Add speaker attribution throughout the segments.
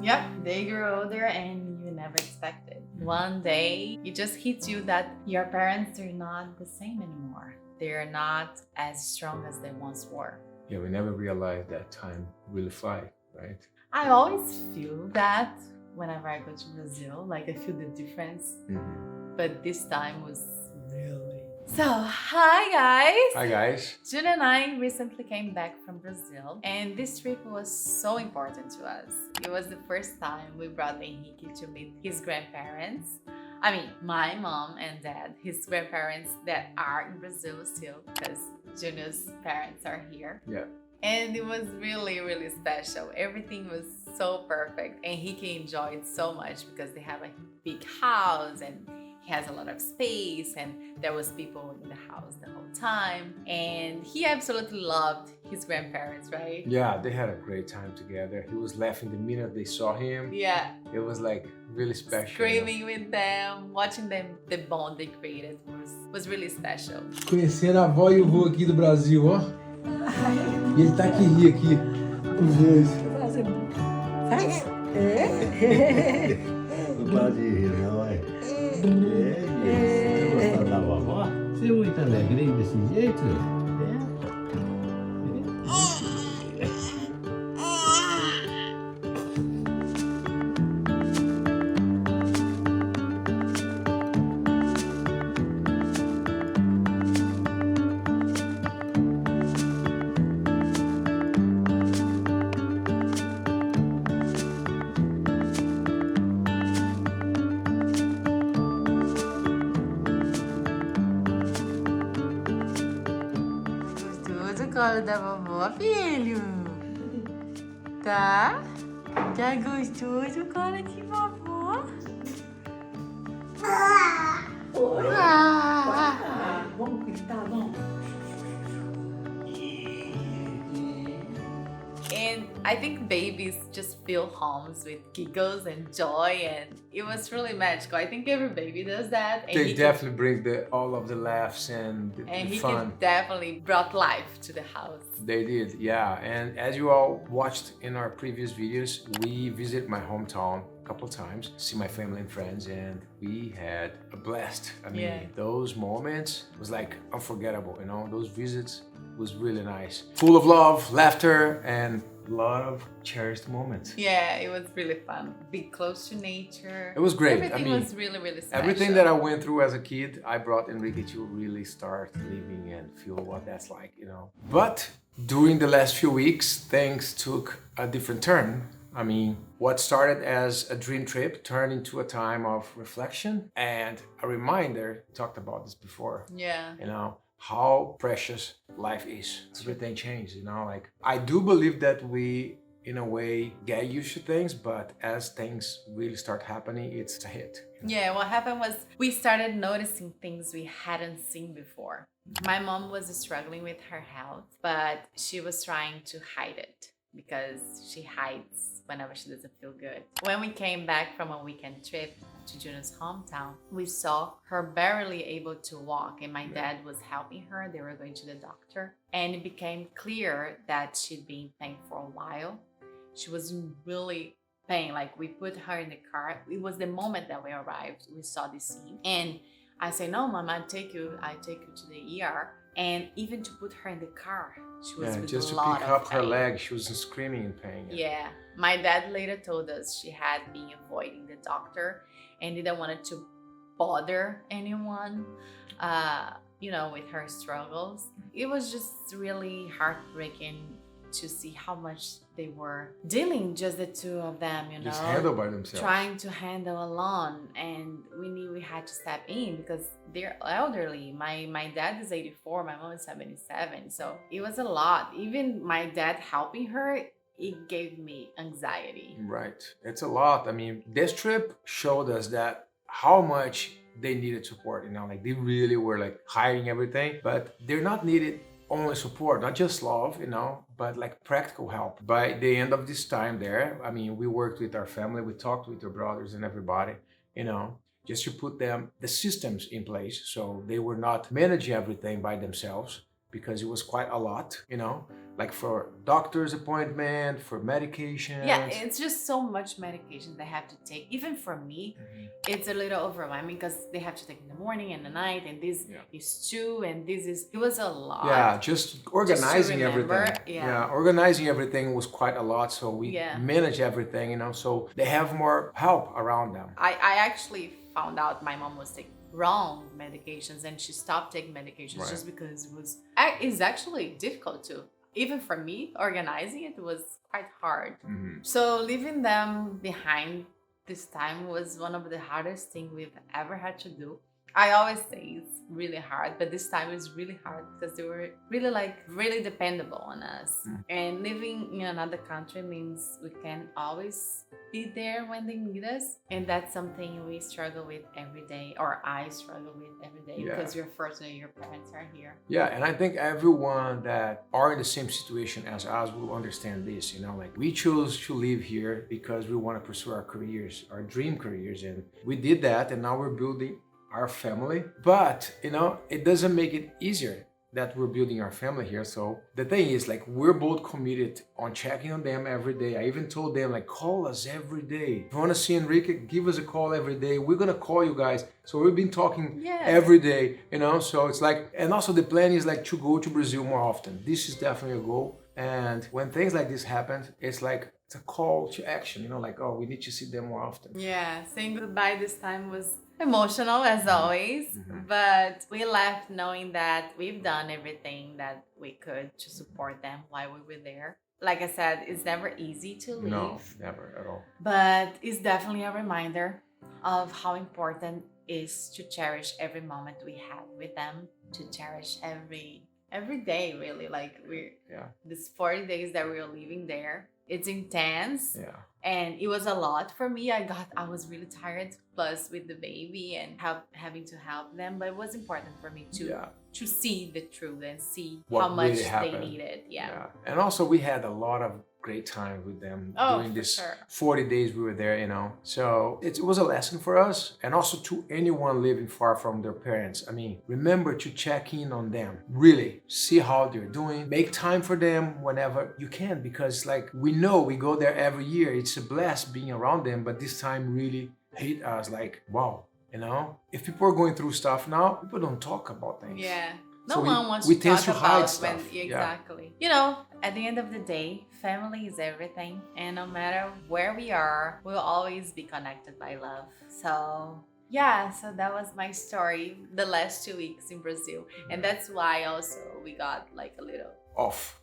Speaker 1: Yep, they grow older and you never expect it. One day, it just hits you that your parents are not the same anymore. They're not as strong as they once were.
Speaker 2: Yeah, we never realized that time really fly, right?
Speaker 1: I always feel that whenever I go to Brazil, like I feel the difference. But this time was really. So, hi guys!
Speaker 2: Hi guys.
Speaker 1: June and I recently came back from Brazil, and this trip was so important to us. It was the first time we brought Henrique to meet his grandparents. I mean, my mom and dad, his grandparents that are in Brazil still, because Junior's parents are here.
Speaker 2: Yeah.
Speaker 1: And it was really, really special. Everything was so perfect. And he enjoyed so much because they have a big house and he has a lot of space and there was people in the house the whole time. And he absolutely loved his grandparents, right?
Speaker 2: Yeah, they had a great time together. He was laughing the minute they saw him.
Speaker 1: Yeah.
Speaker 2: It was like really special.
Speaker 1: Screaming with them, watching them, the bond they created was really special.
Speaker 3: Conhecendo a avó e o vô aqui do Brasil, ó. E ele tá aqui, ri aqui. Os dois.
Speaker 4: Não pode rir, não, é? Você gostando da vovó? Você é muito alegrinho desse jeito?
Speaker 1: Gostoso o colo da vovó, filho? Tá? Tá gostoso o colo de vovó?
Speaker 5: Vamos gritar, vamos.
Speaker 1: And I think babies just fill homes with giggles and joy, and it was really magical. I think every baby does that. And
Speaker 2: They definitely bring all of the laughs and the
Speaker 1: he
Speaker 2: fun.
Speaker 1: definitely brought life to the house.
Speaker 2: They did, yeah. And as you all watched in our previous videos, we visited my hometown a couple times, see my family and friends, and we had a blast. I mean,
Speaker 1: Yeah.
Speaker 2: those moments was like unforgettable, you know? Those visits was really nice. Full of love, laughter, and a lot of cherished moments.
Speaker 1: Yeah, it was really fun. Be close to nature.
Speaker 2: It was great.
Speaker 1: Everything was really, really special.
Speaker 2: Everything that I went through as a kid, I brought Enrique to really start living and feel what that's like, you know. But during the last few weeks, things took a different turn. I mean, what started as a dream trip turned into a time of reflection and a reminder, we talked about this before,
Speaker 1: Yeah.
Speaker 2: you know, how precious life is. Everything changed, you know, like I do believe that we in a way get used to things, but as things really start happening, it's a hit.
Speaker 1: Yeah, what happened was we started noticing things we hadn't seen before. My mom was struggling with her health, but she was trying to hide it because she hides whenever she doesn't feel good. When we came back from a weekend trip to Juno's hometown, we saw her barely able to walk, and my dad was helping her. They were going to the doctor, and it became clear that she'd been in pain for a while. She was in really pain. Like, we put her in the car. It was the moment that we arrived, we saw this scene, and I say, "No, mom, I take you to the ER." And even to put her in the car, she was with
Speaker 2: just
Speaker 1: a
Speaker 2: to
Speaker 1: lot
Speaker 2: pick
Speaker 1: of
Speaker 2: up her
Speaker 1: pain.
Speaker 2: leg, she was screaming in pain.
Speaker 1: Yeah, my dad later told us she had been avoiding the doctor and didn't want to bother anyone, you know, with her struggles. It was just really heartbreaking to see how much they were dealing, just the two of them, you know,
Speaker 2: Just handled by themselves.
Speaker 1: trying to handle alone. And we knew we had to step in because they're elderly. My dad is 84, my mom is 77, so it was a lot. Even my dad helping her, it gave me anxiety.
Speaker 2: Right. It's a lot. I mean, this trip showed us that how much they needed support, you know, like they really were like hiding everything, but they're not needed only support, not just love, you know, but like practical help. By the end of this time there, I mean, we worked with our family, we talked with our brothers and everybody, you know, just to put them the systems in place so they were not managing everything by themselves, because it was quite a lot, you know, like for doctor's appointment, for medications.
Speaker 1: Yeah, it's just so much medication they have to take. Even for me, it's a little overwhelming because they have to take in the morning and the night, and this is two, and this is, it was a lot.
Speaker 2: Yeah, just organizing
Speaker 1: remember,
Speaker 2: everything.
Speaker 1: yeah.
Speaker 2: Organizing everything was quite a lot. So we manage everything, you know, so they have more help around them.
Speaker 1: I actually found out my mom was taking wrong medications, and she stopped taking medications just because it's actually difficult to. Even for me, organizing it was quite hard. So leaving them behind this time was one of the hardest things we've ever had to do. I always say it's really hard, but this time is really hard because they were really dependable on us. And living in another country means we can always be there when they need us. And that's something we struggle with every day, or I struggle with every day, because you're fortunate your parents are here.
Speaker 2: Yeah, and I think everyone that are in the same situation as us will understand this, you know, like we chose to live here because we want to pursue our careers, our dream careers. And we did that, and now we're building our family. But, you know, it doesn't make it easier that we're building our family here. So the thing is, like, we're both committed on checking on them every day. I even told them, like, call us every day. If you want to see Enrique, give us a call every day. We're gonna call you guys. So we've been talking every day, you know. So it's like, and also the plan is like to go to Brazil more often. This is definitely a goal. And when things like this happen, it's like it's a call to action, you know, like, oh, we need to see them more often.
Speaker 1: Yeah, saying goodbye this time was emotional as always, but we left knowing that we've done everything that we could to support them while we were there. Like I said, it's never easy to leave.
Speaker 2: No, never at all.
Speaker 1: But it's definitely a reminder of how important it is to cherish every moment we have with them, to cherish every day, really. Like this 40 days that we were living there, it's intense.
Speaker 2: Yeah.
Speaker 1: And it was a lot for me. I was really tired, plus with the baby and having to help them. But it was important for me to see the truth and see how much
Speaker 2: really
Speaker 1: they needed. Yeah.
Speaker 2: And also we had a lot of great time with them during this 40 days we were there, you know. So it was a lesson for us, and also to anyone living far from their parents. I mean, remember to check in on them, really see how they're doing, make time for them whenever you can, because like we know we go there every year. It's a blast being around them, but this time really hit us like, wow, you know, if people are going through stuff now, people don't talk about things.
Speaker 1: Yeah.
Speaker 2: So
Speaker 1: no one wants
Speaker 2: we
Speaker 1: to
Speaker 2: tend
Speaker 1: talk
Speaker 2: to
Speaker 1: about
Speaker 2: hide stuff.
Speaker 1: Exactly. You know, at the end of the day, family is everything. And no matter where we are, we'll always be connected by love. So yeah, so that was my story the last 2 weeks in Brazil. And that's why also we got like a little
Speaker 2: off.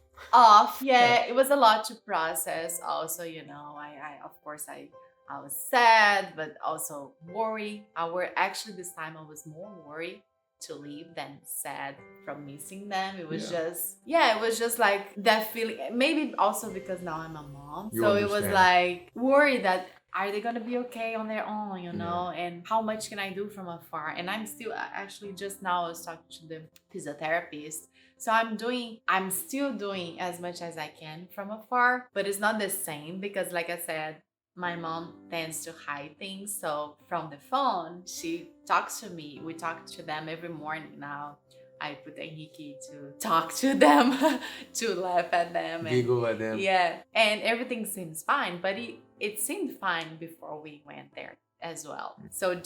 Speaker 1: Yeah, it was a lot to process. Also, you know, I of course I was sad, but also worried. Actually this time I was more worried to leave than sad from missing them. It was it was just like that feeling. Maybe also because now I'm a mom, so it was like worried that are they gonna be okay on their own, you know, and how much can I do from afar? And I'm still actually just now I was talking to the physiotherapist. So I'm still doing as much as I can from afar, but it's not the same because like I said, my mom tends to hide things. So from the phone, she talks to me. We talk to them every morning now. I put Henrique to talk to them, to laugh at them.
Speaker 2: Giggle at them.
Speaker 1: Yeah. And everything seems fine. But it seemed fine before we went there as well. So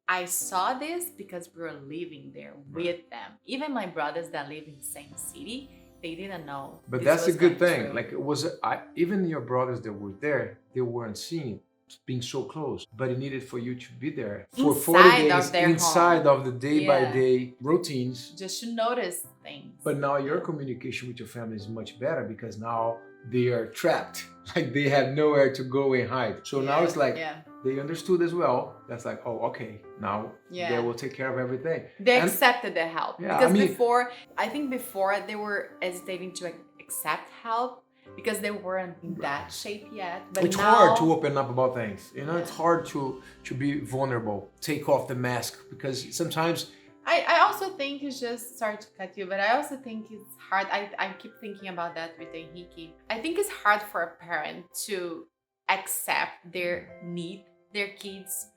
Speaker 1: I saw this because we were living there with them. Even my brothers that live in the same city, they didn't know.
Speaker 2: But that's a good thing. Like it was, even your brothers that were there, they weren't seeing being so close. But it needed for you to be there for 40 days inside of the day by day routines.
Speaker 1: Just to notice things.
Speaker 2: But now your communication with your family is much better because now they are trapped. Like they have nowhere to go and hide. So now it's like they understood as well. That's like, oh, okay, now they will take care of everything.
Speaker 1: They accepted the help. Because I think before they were hesitating to accept help because they weren't in that shape yet. But
Speaker 2: it's hard to open up about things. You know, it's hard to be vulnerable, take off the mask, because sometimes
Speaker 1: I also think it's just, sorry to cut you, but I also think it's hard. I keep thinking about that with Henrique. I think it's hard for a parent to accept their kids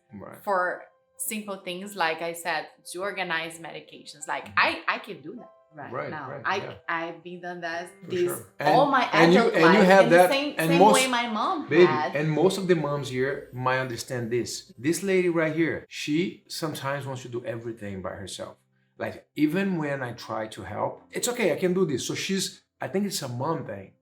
Speaker 1: for simple things, like I said, to organize medications. Like I can do that. right now.
Speaker 2: Right, yeah.
Speaker 1: I've been done that
Speaker 2: For
Speaker 1: this
Speaker 2: sure.
Speaker 1: all my
Speaker 2: and you
Speaker 1: adult
Speaker 2: and you
Speaker 1: life
Speaker 2: have
Speaker 1: in
Speaker 2: that
Speaker 1: the same,
Speaker 2: and
Speaker 1: same
Speaker 2: most
Speaker 1: way my mom
Speaker 2: baby
Speaker 1: had.
Speaker 2: and most of the moms here might understand this. This lady right here, she sometimes wants to do everything by herself. Like even when I try to help, it's okay, I can do this. So I think it's a mom thing.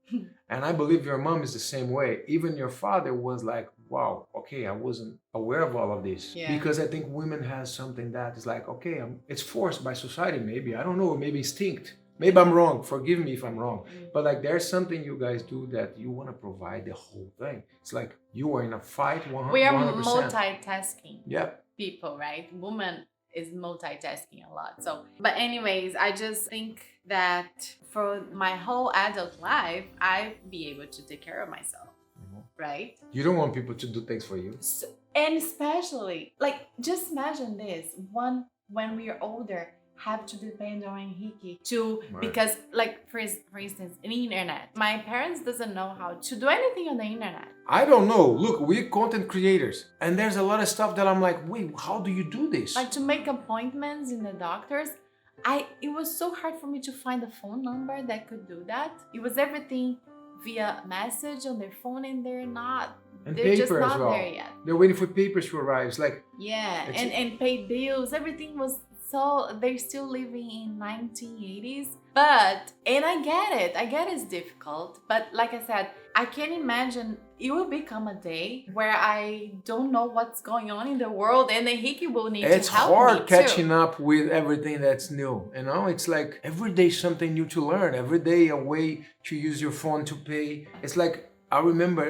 Speaker 2: And I believe your mom is the same way. Even your father was like, wow, okay, I wasn't aware of all of this.
Speaker 1: Yeah.
Speaker 2: Because I think women have something that is like, okay, it's forced by society maybe. I don't know, maybe instinct. Maybe I'm wrong. Forgive me if I'm wrong. But like there's something you guys do that you want to provide the whole thing. It's like you are in a fight 100%.
Speaker 1: We are multitasking
Speaker 2: Yep.
Speaker 1: people, right? Woman is multitasking a lot. So, but anyways, I just think that for my whole adult life, I'll be able to take care of myself, right?
Speaker 2: You don't want people to do things for you.
Speaker 1: So, and especially, like, just imagine this: when we are older, have to depend on Henrique to
Speaker 2: Right.
Speaker 1: because, like, for instance, in the internet, my parents doesn't know how to do anything on the internet.
Speaker 2: I don't know. Look, we're content creators. And there's a lot of stuff that I'm like, wait, how do you do this?
Speaker 1: Like to make appointments in the doctors, it was so hard for me to find a phone number that could do that. It was everything via message on their phone, and they're just
Speaker 2: paper as
Speaker 1: not
Speaker 2: well.
Speaker 1: there yet.
Speaker 2: They're waiting for papers to arrive. It's like,
Speaker 1: Yeah,
Speaker 2: It's-
Speaker 1: and pay bills. Everything was so they're still living in 1980s. And I get it's difficult. But like I said, I can imagine it will become a day where I don't know what's going on in the world, and Henrique will need
Speaker 2: it's
Speaker 1: to help me
Speaker 2: hard
Speaker 1: too.
Speaker 2: catching up with everything that's new. You know, it's like every day something new to learn. Every day a way to use your phone to pay. It's like, I remember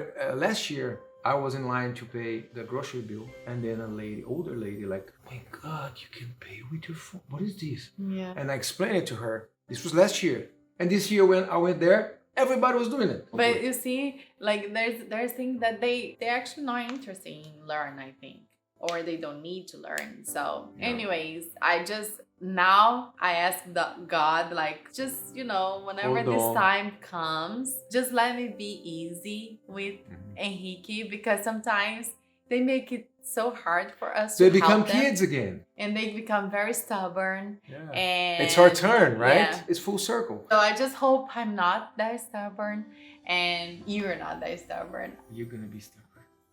Speaker 2: last year, I was in line to pay the grocery bill, and then older lady, like, oh my God, you can pay with your phone. What is this?
Speaker 1: Yeah.
Speaker 2: And I explained it to her. This was last year. And this year when I went there, everybody was doing it.
Speaker 1: But you see, like there's things that they're actually not interested in learn, I think, or they don't need to learn. So, anyways, now I ask God, like, just whenever
Speaker 2: Hold
Speaker 1: this
Speaker 2: on.
Speaker 1: time comes, just let me be easy with Henrique, because sometimes they make it so hard for us
Speaker 2: They
Speaker 1: to
Speaker 2: become
Speaker 1: help them,
Speaker 2: kids again.
Speaker 1: and they become very stubborn.
Speaker 2: Yeah.
Speaker 1: And
Speaker 2: It's our turn, right?
Speaker 1: yeah.
Speaker 2: It's full circle.
Speaker 1: So I just hope I'm not that stubborn, and you're not that stubborn.
Speaker 2: You're gonna be stubborn.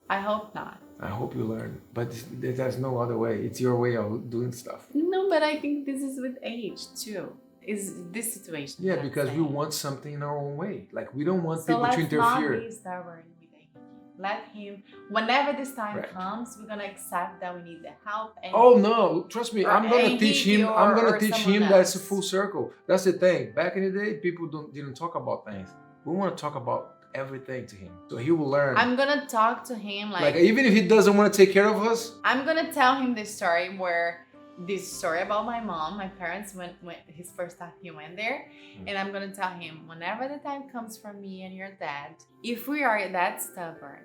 Speaker 1: I hope not.
Speaker 2: I hope you learn, but there's no other way. It's your way of doing stuff.
Speaker 1: No, but I think this is with age too. Is this situation?
Speaker 2: Yeah,
Speaker 1: that I'm
Speaker 2: because we
Speaker 1: saying.
Speaker 2: want something in our own way. Like we don't want
Speaker 1: So
Speaker 2: people
Speaker 1: let's
Speaker 2: to
Speaker 1: not
Speaker 2: interfere.
Speaker 1: be stubborn with Henrique. Let him. Whenever this time
Speaker 2: Right.
Speaker 1: comes, we're gonna accept that we need the help. And
Speaker 2: Oh no, trust me,
Speaker 1: Or
Speaker 2: I'm gonna teach him.
Speaker 1: Henrique
Speaker 2: I'm
Speaker 1: or
Speaker 2: gonna teach
Speaker 1: someone
Speaker 2: him that's a
Speaker 1: else.
Speaker 2: full circle. That's the thing. Back in the day, people didn't talk about things. We want to talk about everything to him, so he will learn.
Speaker 1: I'm gonna talk to him
Speaker 2: Like even if he doesn't want to take care of us,
Speaker 1: I'm gonna tell him this story about my mom, my parents, when his first time he went there. And I'm gonna tell him, whenever the time comes for me and your dad, if we are that stubborn,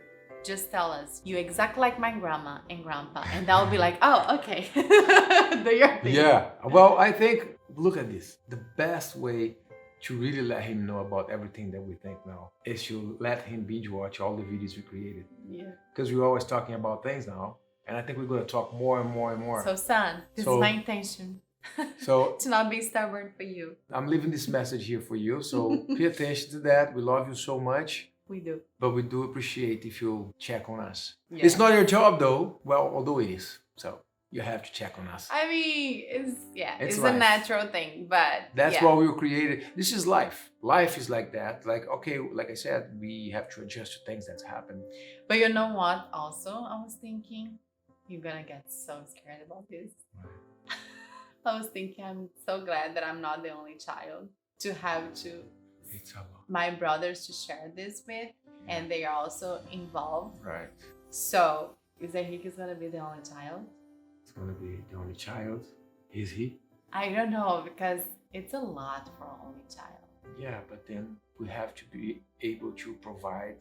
Speaker 1: just tell us, you exactly like my grandma and grandpa. And they'll be like, oh, okay. Do your thing.
Speaker 2: yeah. Well, I think, look at this. The best way to really let him know about everything that we think now is to let him binge watch all the videos we created.
Speaker 1: Yeah.
Speaker 2: Because we're always talking about things now. And I think we're going to talk more and more and more.
Speaker 1: So son, this
Speaker 2: So-
Speaker 1: is my intention.
Speaker 2: So
Speaker 1: To not be stubborn for you.
Speaker 2: I'm leaving this message here for you. So pay attention to that. We love you so much.
Speaker 1: We do.
Speaker 2: But we do appreciate if you check on us.
Speaker 1: Yeah.
Speaker 2: It's not your job though. Well, although it is. So you have to check on us.
Speaker 1: I mean, it's a
Speaker 2: life.
Speaker 1: natural thing, but
Speaker 2: That's
Speaker 1: yeah.
Speaker 2: why we were created. This is life. Life is like that. Like, okay, like I said, we have to adjust to things that's happened.
Speaker 1: But you know what? Also, I was thinking, you're gonna get so scared about this. I was thinking, I'm so glad that I'm not the only child to have
Speaker 2: It's a lot.
Speaker 1: my brothers to share this with, and they are also involved.
Speaker 2: Right.
Speaker 1: So, is Henrique gonna be the only child?
Speaker 2: It's going to be the only child. Is he?
Speaker 1: I don't know, because it's a lot for an only child.
Speaker 2: Yeah, but then we have to be able to provide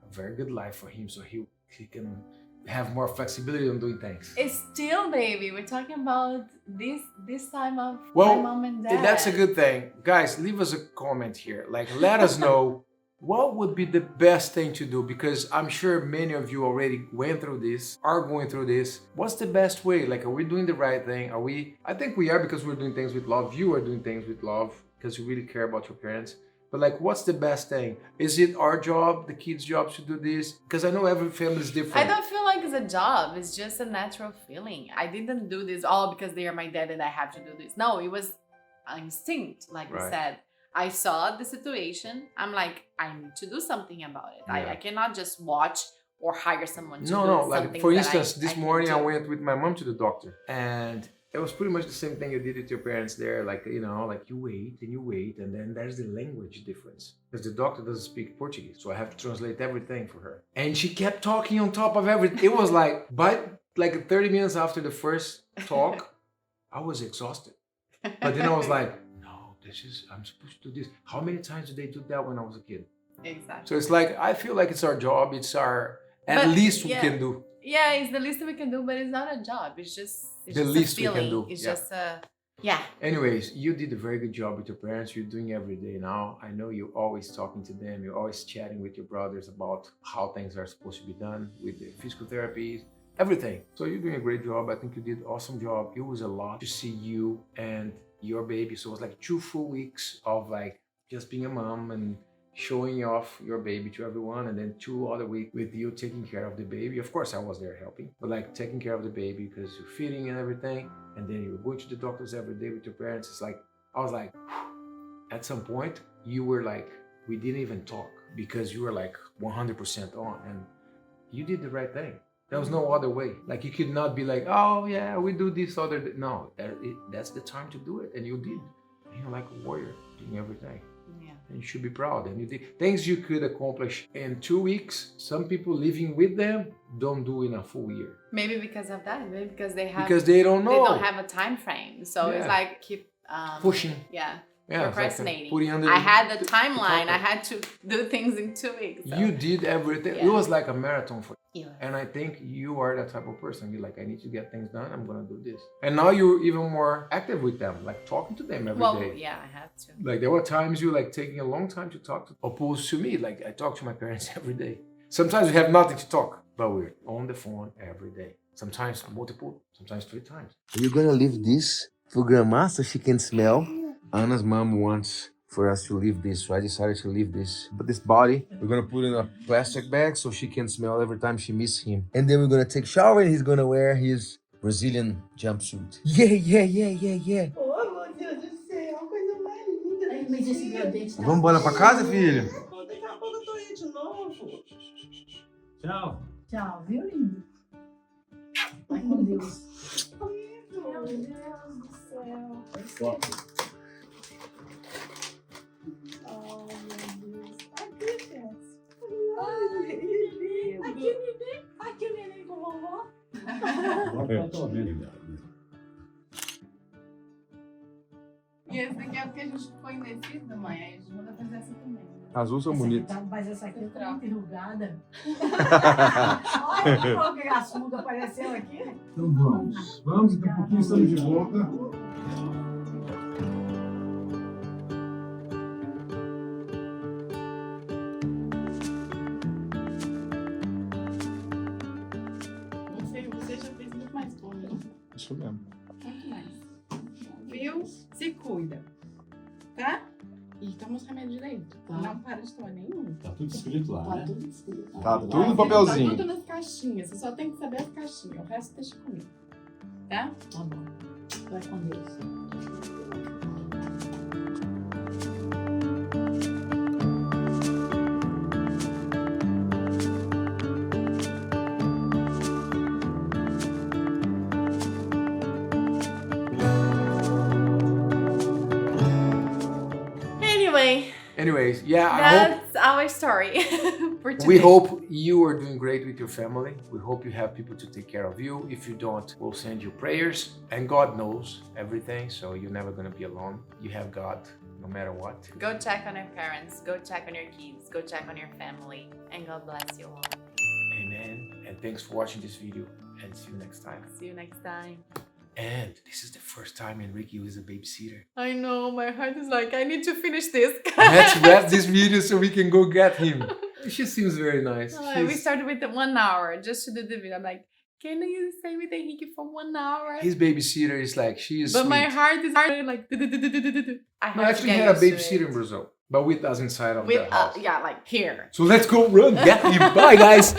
Speaker 2: a very good life for him so he can have more flexibility on doing things.
Speaker 1: It's still, baby. We're talking about this time of
Speaker 2: Well,
Speaker 1: my mom and dad.
Speaker 2: That's a good thing. Guys, leave us a comment here. Like, let us know what would be the best thing to do? Because I'm sure many of you already went through this, are going through this. What's the best way? Like, are we doing the right thing? Are we? I think we are, because we're doing things with love. You are doing things with love because you really care about your parents. But like, what's the best thing? Is it our job, the kids' job, to do this? Because I know every family is different.
Speaker 1: I don't feel like it's a job. It's just a natural feeling. I didn't do this all because they are my dad and I have to do this. No, it was an instinct, like
Speaker 2: Right.
Speaker 1: we said. I saw the situation. I'm like, I need to do something about it.
Speaker 2: Yeah.
Speaker 1: I cannot just watch or hire someone to do
Speaker 2: No,
Speaker 1: something.
Speaker 2: like for
Speaker 1: that
Speaker 2: instance, this
Speaker 1: can
Speaker 2: morning I
Speaker 1: do.
Speaker 2: went with my mom to the doctor, and it was pretty much the same thing you did with your parents there. Like, you know, like you wait, and then there's the language difference because the doctor doesn't speak Portuguese, so I have to translate everything for her. And she kept talking on top of everything. It was like, but like 30 minutes after the first talk, I was exhausted. But then I was like, no, I'm supposed to do this. How many times did they do that when I was a kid?
Speaker 1: Exactly.
Speaker 2: So it's like, I feel like it's our job. It's our, at
Speaker 1: But,
Speaker 2: least we
Speaker 1: yeah.
Speaker 2: can do.
Speaker 1: Yeah, it's the least we can do, but it's not a job. It's just
Speaker 2: The
Speaker 1: just
Speaker 2: least
Speaker 1: a
Speaker 2: we can
Speaker 1: feeling.
Speaker 2: do,
Speaker 1: It's
Speaker 2: yeah.
Speaker 1: just a
Speaker 2: Anyways, you did a very good job with your parents. You're doing every day now. I know you're always talking to them. You're always chatting with your brothers about how things are supposed to be done with the physical therapies, everything. So you're doing a great job. I think you did an awesome job. It was a lot to see you and your baby. So it was like 2 full weeks of like just being a mom and showing off your baby to everyone, and then 2 other weeks with you taking care of the baby. Of course I was there helping, but like taking care of the baby because you're feeding and everything, and then you're going to the doctors every day with your parents. It's like, I was like, at some point you were like, we didn't even talk because you were like 100% on, and you did the right thing. There was no other way. Like, you could not be like, oh yeah, we do this other day. No, that's the time to do it, and you did. You're like a warrior doing everything.
Speaker 1: yeah.
Speaker 2: And you should be proud. And you did things you could accomplish in 2 weeks. Some people living with them don't do in a full year
Speaker 1: Maybe because of that. Maybe because they have
Speaker 2: because they don't know.
Speaker 1: they don't have a time frame. So it's
Speaker 2: Yeah.
Speaker 1: like keep
Speaker 2: Pushing.
Speaker 1: Yeah.
Speaker 2: Yeah, it's like
Speaker 1: procrastinating.
Speaker 2: putting under
Speaker 1: I
Speaker 2: the-
Speaker 1: had the timeline. I
Speaker 2: topic.
Speaker 1: had to do things in 2 weeks. So.
Speaker 2: You did everything. It
Speaker 1: Yeah.
Speaker 2: was like a marathon for you.
Speaker 1: Yeah.
Speaker 2: And I think you are that type of person. You're like, I need to get things done. I'm gonna do this. And now you're even more active with them, like talking to them every day.
Speaker 1: Well, yeah, I have to.
Speaker 2: Like, there were times you like taking a long time to talk to, opposed to me. Like, I talk to my parents every day. Sometimes we have nothing to talk, but we're on the phone every day. Sometimes multiple, sometimes 3 times.
Speaker 6: You're gonna leave this for grandma so she can smell. Anna's mom wants for us to leave this, so I decided to leave this. But this body, we're gonna put in a plastic bag so she can smell every time she misses him. And then we're gonna take shower and he's gonna wear his Brazilian jumpsuit. Yeah.
Speaker 5: Oh, meu Deus do céu, coisa mais linda. Ai, mas esse meu dente tá...
Speaker 6: Vamos embora pra casa, filho?
Speaker 5: Daqui a pouco eu tô aí de novo.
Speaker 4: Tchau.
Speaker 5: Tchau, viu, lindo? Vai com Deus. Meu Deus do céu. Oh, meu Deus. Aqui, Jess. Ai, que lindo. Aqui o neném com vovó.
Speaker 1: E esse daqui é porque a gente foi indeciso, mãe. Aí a gente manda fazer essa também.
Speaker 6: Azul são bonitos.
Speaker 5: Mas essa aqui tá muito enrugada. Olha que pouco que a sunga apareceu aqui.
Speaker 3: Então vamos. Vamos, daqui a pouquinho estamos de volta.
Speaker 7: Você já fez muito mais por mim.
Speaker 6: Isso mesmo.
Speaker 7: Muito mais. Viu? Se cuida. Tá? E toma os remédios direito.
Speaker 5: Tá.
Speaker 7: Não para de tomar nenhum.
Speaker 4: Tá tudo escrito lá, né?
Speaker 5: tudo escrito.
Speaker 6: Tá tudo no
Speaker 7: Tá
Speaker 6: papelzinho.
Speaker 7: tudo nas caixinhas. Você só tem que saber as caixinhas. O resto deixa comigo. Tá?
Speaker 5: Tá bom. Vai com Deus.
Speaker 1: Anyway,
Speaker 2: Anyways, yeah, I hope
Speaker 1: that's our story for today.
Speaker 2: we hope you are doing great with your family. We hope you have people to take care of you. If you don't, we'll send you prayers. And God knows everything, so you're never going to be alone. You have God no matter what.
Speaker 1: Go check on your parents. Go check on your kids. Go check on your family. And God bless you all.
Speaker 2: Amen. And thanks for watching this video. And see you next time.
Speaker 1: See you next time.
Speaker 2: And this is the first time Enrique was a babysitter.
Speaker 1: I know, my heart is like, I need to finish this.
Speaker 2: Let's wrap this video so we can go get him. She seems very nice.
Speaker 1: We started with the 1 hour just to do the video. I'm like, can you stay with Enrique for 1 hour?
Speaker 2: His babysitter is like, she is
Speaker 1: But
Speaker 2: sweet.
Speaker 1: my heart is like, I have
Speaker 2: No,
Speaker 1: to
Speaker 2: actually
Speaker 1: get
Speaker 2: had a
Speaker 1: used to
Speaker 2: babysitter in
Speaker 1: it.
Speaker 2: Brazil, but with us inside of
Speaker 1: With,
Speaker 2: the house.
Speaker 1: yeah, like here.
Speaker 2: So let's go run, get him. Bye, guys.